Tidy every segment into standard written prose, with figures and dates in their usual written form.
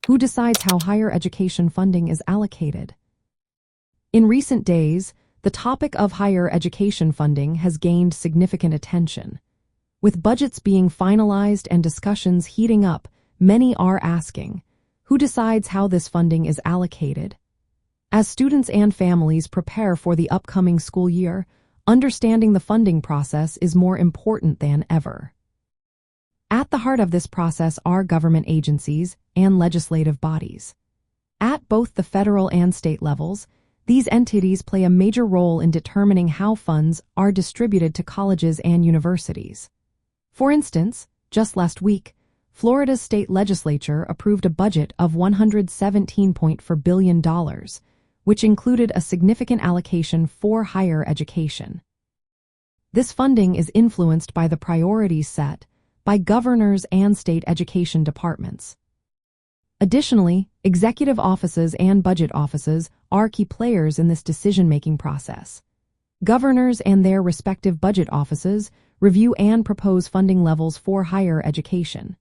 Who decides how higher education funding is allocated? In recent days, the topic of higher education funding has gained significant attention. With budgets being finalized and discussions heating up, many are asking, who decides how this funding is allocated? As students and families prepare for the upcoming school year, understanding the funding process is more important than ever. At the heart of this process are government agencies and legislative bodies. At both the federal and state levels, these entities play a major role in determining how funds are distributed to colleges and universities. For instance, just last week, Florida's state legislature approved a budget of $117.4 billion, which included a significant allocation for higher education. This funding is influenced by the priorities set by governors and state education departments. Additionally, executive offices and budget offices are key players in this decision-making process. Governors and their respective budget offices review and propose funding levels for higher education.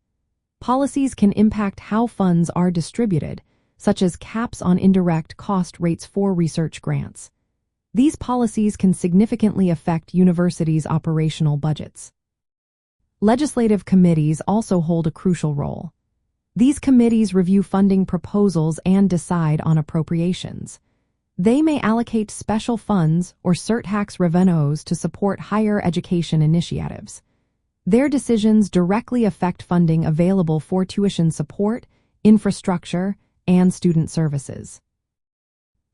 Policies can impact how funds are distributed, such as caps on indirect cost rates for research grants. These policies can significantly affect universities' operational budgets. Legislative committees also hold a crucial role. These committees review funding proposals and decide on appropriations. They may allocate special funds or surtax revenues to support higher education initiatives. Their decisions directly affect funding available for tuition support, infrastructure, and student services.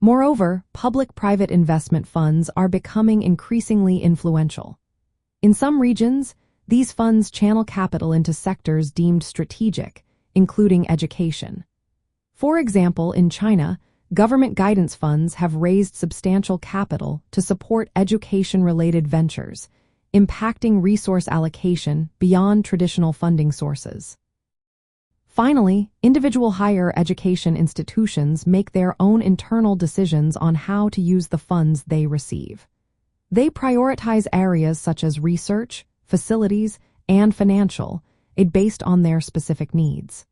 Moreover, public-private investment funds are becoming increasingly influential. In some regions, these funds channel capital into sectors deemed strategic, including education. For example, in China, government guidance funds have raised substantial capital to support education-related ventures, impacting resource allocation beyond traditional funding sources. Finally, individual higher education institutions make their own internal decisions on how to use the funds they receive. They prioritize areas such as research, facilities, and financial aid based on their specific needs.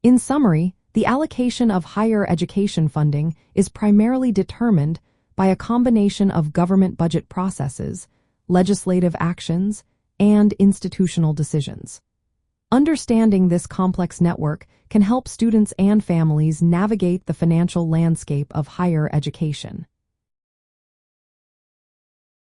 In summary, the allocation of higher education funding is primarily determined by a combination of government budget processes, legislative actions, and institutional decisions. Understanding this complex network can help students and families navigate the financial landscape of higher education.